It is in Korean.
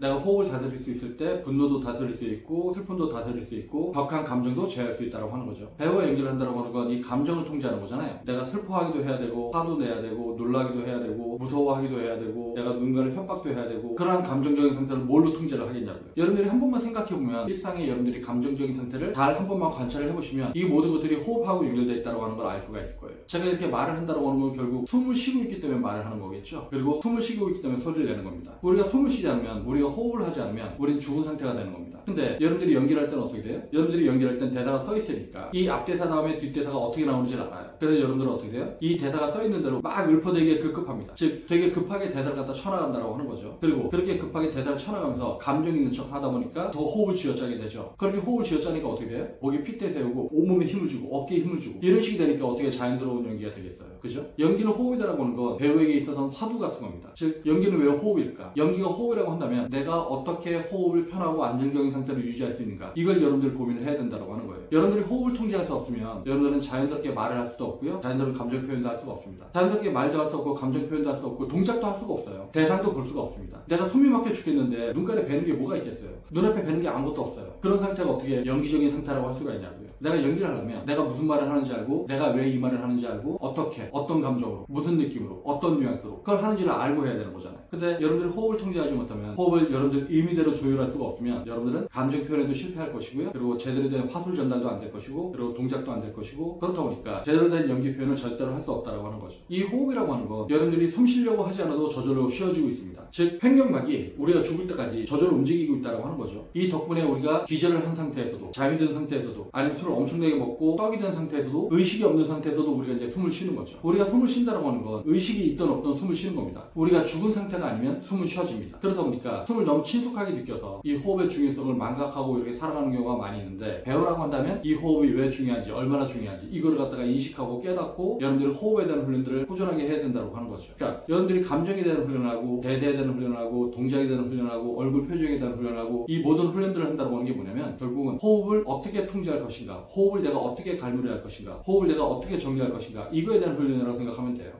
내가 호흡을 다스릴 수 있을 때 분노도 다스릴 수 있고 슬픔도 다스릴 수 있고 격한 감정도 제어할 수 있다고 하는 거죠. 배우와 연기를 한다고 하는 건 이 감정을 통제하는 거잖아요. 내가 슬퍼하기도 해야 되고 화도 내야 되고 놀라기도 해야 되고 무서워하기도 해야 되고 내가 누군가를 협박도 해야 되고 그러한 감정적인 상태를 뭘로 통제를 하겠냐고요. 여러분들이 한 번만 생각해보면 일상의 여러분들이 감정적인 상태를 잘 한 번만 관찰을 해보시면 이 모든 것들이 호흡하고 연결되어 있다고 하는 걸 알 수가 있을 거예요. 제가 이렇게 말을 한다고 하는 건 결국 숨을 쉬고 있기 때문에 말을 하는 거겠죠. 그리고 숨을 쉬고 있기 때문에 소리를 내는 겁니다. 우리가 숨을 쉬지 않으면 우리가 호흡을 하지 않으면 우리는 죽은 상태가 되는 겁니다. 근데 여러분들이 연기를 할 때는 어떻게 돼요? 여러분들이 연기를 할 땐 대사가 써 있으니까 이 앞대사 다음에 뒷대사가 어떻게 나오는지를 알아요. 그래서 여러분들은 어떻게 돼요? 이 대사가 써 있는 대로 막 읊어대기에 급급합니다. 즉 되게 급하게 대사를 갖다 쳐나간다고 하는 거죠. 그리고 그렇게 급하게 대사를 쳐나가면서 감정 있는 척 하다 보니까 더 호흡을 쥐어짜게 되죠. 그렇게 호흡을 쥐어짜니까 어떻게 돼요? 목에 핏대 세우고 온몸에 힘을 주고 어깨에 힘을 주고 이런 식이 되니까 어떻게 자연스러운 연기가 되겠어요. 그죠? 연기는 호흡이라고 하는 건 배우에게 있어서는 화두 같은 겁니다. 즉 연기는 왜 호흡일까? 연기가 호흡이라고 한다면 내가 어떻게 호흡을 편하고 안정적인 상태로 유지할 수 있는가? 이걸 여러분들 고민을 해야 된다고 하는 거예요. 여러분들이 호흡을 통제할 수 없으면 여러분들은 자연스럽게 말을 할 수도 없고요. 자연스러운 감정 표현도 할 수가 없습니다. 자연스럽게 말도 할 수 없고 감정 표현도 할 수 없고 동작도 할 수가 없어요. 대상도 볼 수가 없습니다. 내가 숨이 막혀 죽겠는데 눈가에 뵈는 게 뭐가 있겠어요? 눈앞에 뵈는 게 아무것도 없어요. 그런 상태가 어떻게 연기적인 상태라고 할 수가 있냐고요. 내가 연기를 하려면 내가 무슨 말을 하는지 알고 내가 왜 이 말을 하는지 알고 어떻게 어떤 감정으로 무슨 느낌으로 어떤 뉘앙스로 그걸 하는지를 알고 해야 되는 거잖아요. 근데 여러분들이 호흡을 통제하지 못하면 호흡을 여러분들 의미대로 조율할 수가 없으면 여러분들은 감정 표현에도 실패할 것이고요. 그리고 제대로 된 화술 전달도 안 될 것이고 그리고 동작도 안 될 것이고 그렇다 보니까 제대로 된 연기 표현을 절대로 할 수 없다고 하는 거죠. 이 호흡이라고 하는 건 여러분들이 숨 쉬려고 하지 않아도 저절로 쉬어지고 있습니다. 즉 횡격막이 우리가 죽을 때까지 저절로 움직이고 있다고 하는 거죠. 이 덕분에 우리가 기절을 한 상태에서도 잠이 든 상태에서도 아니면 술을 엄청나게 먹고 떡이 된 상태에서도 의식이 없는 상태에서도 우리가 이제 숨을 쉬는 거죠. 우리가 숨을 쉰다고 하는 건 의식이 있든 없든 숨을 쉬는 겁니다. 우리가 죽은 상태가 아니면 숨은 쉬어집니다. 그러다 보니까 숨을 너무 친숙하게 느껴서 이 호흡의 중요성을 망각하고 이렇게 살아가는 경우가 많이 있는데 배우라고 한다면 이 호흡이 왜 중요한지 얼마나 중요한지 이걸 갖다가 인식하고 깨닫고 여러분들이 호흡에 대한 훈련들을 꾸준하게 해야 된다고 하는 거죠. 그러니까 여러분들이 감정에 대한 훈련을 하고 대사에 대한 훈련을 하고 동작에 대한 훈련을 하고 얼굴 표정에 대한 훈련을 하고 이 모든 훈련들을 한다고 하는 게 뭐냐면 결국은 호흡을 어떻게 통제할 것인가, 호흡을 내가 어떻게 갈무리할 것인가, 호흡을 내가 어떻게 정리할 것인가 이거에 대한 훈련이라고 생각하면 돼요.